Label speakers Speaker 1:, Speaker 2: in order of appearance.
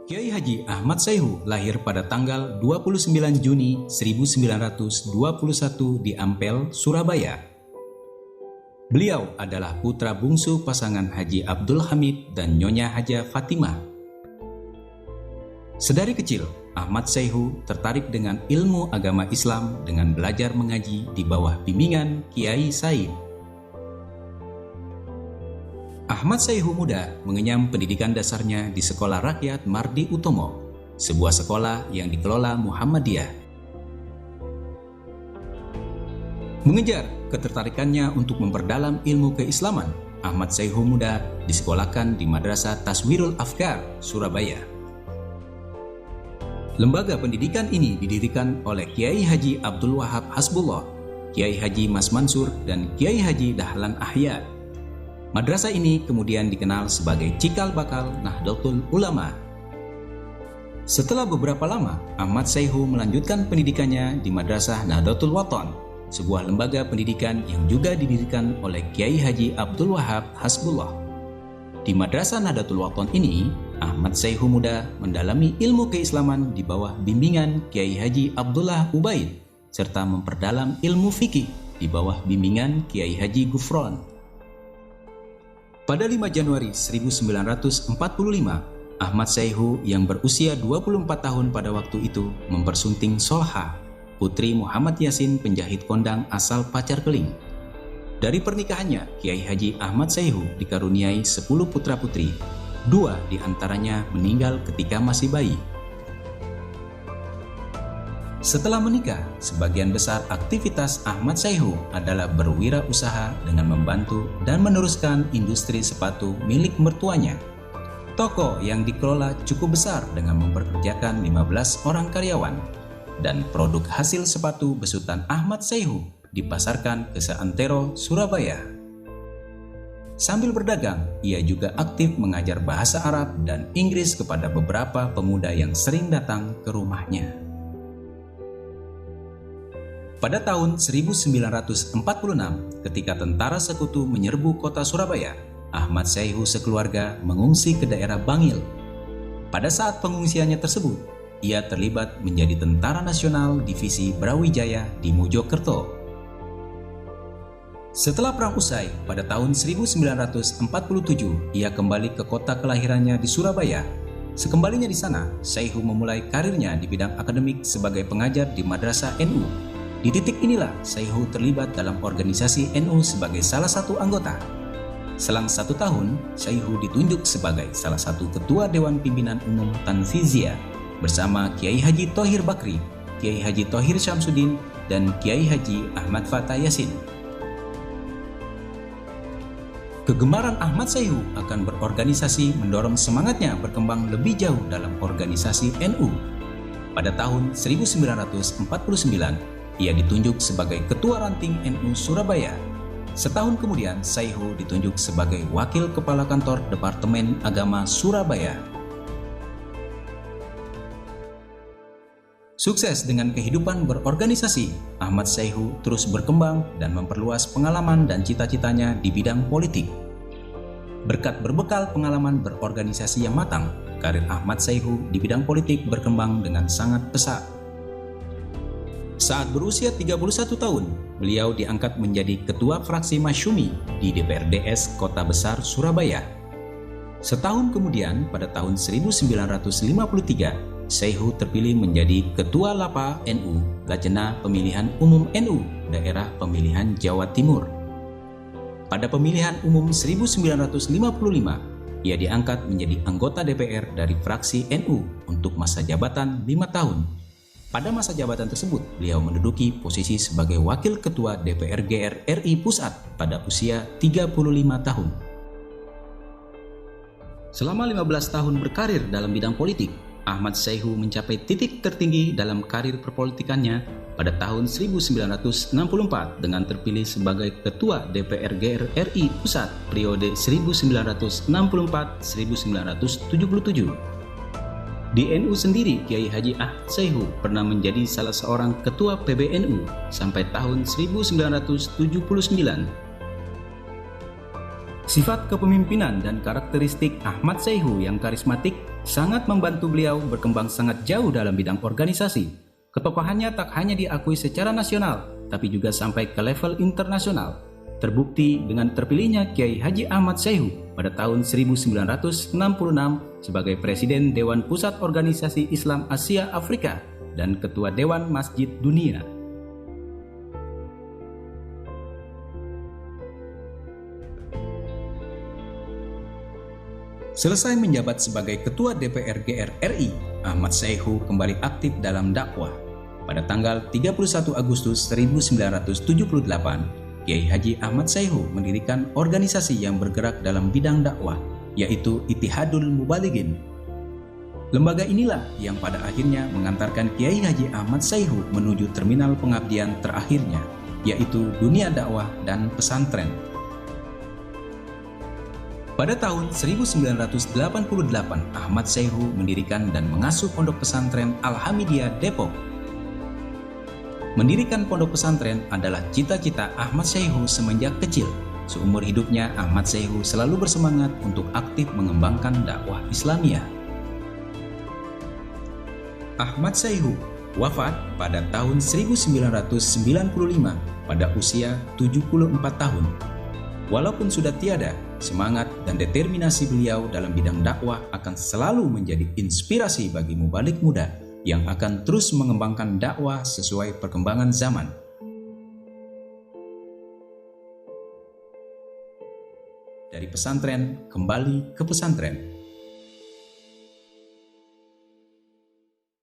Speaker 1: Kiai Haji Ahmad Sayhu lahir pada tanggal 29 Juni 1921 di Ampel, Surabaya. Beliau adalah putra bungsu pasangan Haji Abdul Hamid dan Nyonya Haja Fatimah. Sedari kecil, Ahmad Sayhu tertarik dengan ilmu agama Islam dengan belajar mengaji di bawah bimbingan Kiai Said. Ahmad Sayhu muda mengenyam pendidikan dasarnya di Sekolah Rakyat Mardi Utomo, sebuah sekolah yang dikelola Muhammadiyah. Mengejar ketertarikannya untuk memperdalam ilmu keislaman, Ahmad Sayhu muda disekolahkan di Madrasah Taswirul Afkar, Surabaya. Lembaga pendidikan ini didirikan oleh Kiai Haji Abdul Wahab Hasbullah, Kiai Haji Mas Mansur, dan Kiai Haji Dahlan Ahya. Madrasah ini kemudian dikenal sebagai cikal bakal Nahdlatul Ulama. Setelah beberapa lama, Ahmad Sayhu melanjutkan pendidikannya di Madrasah Nahdlatul Wathon, sebuah lembaga pendidikan yang juga didirikan oleh Kiai Haji Abdul Wahab Hasbullah. Di Madrasah Nahdlatul Wathon ini, Ahmad Sayhu muda mendalami ilmu keislaman di bawah bimbingan Kiai Haji Abdullah Ubaid, serta memperdalam ilmu fikih di bawah bimbingan Kiai Haji Gufron. Pada 5 Januari 1945, Ahmad Sayhu yang berusia 24 tahun pada waktu itu mempersunting Solha, putri Muhammad Yasin penjahit kondang asal Pacar Keling. Dari pernikahannya, Kiai Haji Ahmad Sayhu dikaruniai 10 putra-putri, 2 diantaranya meninggal ketika masih bayi. Setelah menikah, sebagian besar aktivitas Ahmad Sayhu adalah berwirausaha dengan membantu dan meneruskan industri sepatu milik mertuanya. Toko yang dikelola cukup besar dengan memperkerjakan 15 orang karyawan, dan produk hasil sepatu besutan Ahmad Sayhu dipasarkan ke seantero Surabaya. Sambil berdagang, ia juga aktif mengajar bahasa Arab dan Inggris kepada beberapa pemuda yang sering datang ke rumahnya. Pada tahun 1946, ketika tentara sekutu menyerbu kota Surabaya, Ahmad Sayhu sekeluarga mengungsi ke daerah Bangil. Pada saat pengungsiannya tersebut, ia terlibat menjadi Tentara Nasional Divisi Brawijaya di Mojokerto. Setelah perang usai, pada tahun 1947, ia kembali ke kota kelahirannya di Surabaya. Sekembalinya di sana, Sayhu memulai karirnya di bidang akademik sebagai pengajar di Madrasah NU. Di titik inilah Sayhu terlibat dalam organisasi NU sebagai salah satu anggota. Selang 1 tahun, Sayhu ditunjuk sebagai salah satu ketua Dewan Pimpinan Umum Tanfiziyah bersama Kiai Haji Thohir Bakri, Kiai Haji Thohir Syamsuddin, dan Kiai Haji Ahmad Fatah Yasin. Kegemaran Ahmad Sayhu akan berorganisasi mendorong semangatnya berkembang lebih jauh dalam organisasi NU. Pada tahun 1949, ia ditunjuk sebagai Ketua Ranting NU Surabaya. Setahun kemudian, Sayhu ditunjuk sebagai Wakil Kepala Kantor Departemen Agama Surabaya. Sukses dengan kehidupan berorganisasi, Ahmad Sayhu terus berkembang dan memperluas pengalaman dan cita-citanya di bidang politik. Berkat berbekal pengalaman berorganisasi yang matang, karir Ahmad Sayhu di bidang politik berkembang dengan sangat pesat. Saat berusia 31 tahun, beliau diangkat menjadi Ketua Fraksi Masyumi di DPRDS Kota Besar Surabaya. Setahun kemudian, pada tahun 1953, Sayhu terpilih menjadi Ketua Lapa NU, Lajnah Pemilihan Umum NU, Daerah Pemilihan Jawa Timur. Pada pemilihan umum 1955, ia diangkat menjadi anggota DPR dari fraksi NU untuk masa jabatan 5 tahun. Pada masa jabatan tersebut, beliau menduduki posisi sebagai Wakil Ketua DPR RI Pusat pada usia 35 tahun. Selama 15 tahun berkarir dalam bidang politik, Ahmad Sayhu mencapai titik tertinggi dalam karir perpolitikannya pada tahun 1964 dengan terpilih sebagai Ketua DPR RI Pusat periode 1964-1977. Di NU sendiri, Kiai Haji Ahmad Sayhu pernah menjadi salah seorang Ketua PBNU sampai tahun 1979. Sifat kepemimpinan dan karakteristik Ahmad Sayhu yang karismatik sangat membantu beliau berkembang sangat jauh dalam bidang organisasi. Ketokohannya tak hanya diakui secara nasional, tapi juga sampai ke level internasional. Terbukti dengan terpilihnya Kiai Haji Ahmad Syaihu pada tahun 1966 sebagai Presiden Dewan Pusat Organisasi Islam Asia Afrika dan Ketua Dewan Masjid Dunia. Selesai menjabat sebagai Ketua DPR GR RI, Ahmad Syaihu kembali aktif dalam dakwah. Pada tanggal 31 Agustus 1978, Kiai Haji Ahmad Syaihu mendirikan organisasi yang bergerak dalam bidang dakwah, yaitu Ittihadul Mubalighin. Lembaga inilah yang pada akhirnya mengantarkan Kiai Haji Ahmad Syaihu menuju terminal pengabdian terakhirnya, yaitu dunia dakwah dan pesantren. Pada tahun 1988, Ahmad Syaihu mendirikan dan mengasuh pondok pesantren Al-Hamidiyah Depok. Mendirikan pondok pesantren adalah cita-cita Ahmad Syaihu semenjak kecil. Seumur hidupnya, Ahmad Syaihu selalu bersemangat untuk aktif mengembangkan dakwah Islamiyah. Ahmad Syaihu wafat pada tahun 1995 pada usia 74 tahun. Walaupun sudah tiada, semangat dan determinasi beliau dalam bidang dakwah akan selalu menjadi inspirasi bagi mubalik muda yang akan terus mengembangkan dakwah sesuai perkembangan zaman. Dari pesantren kembali ke pesantren.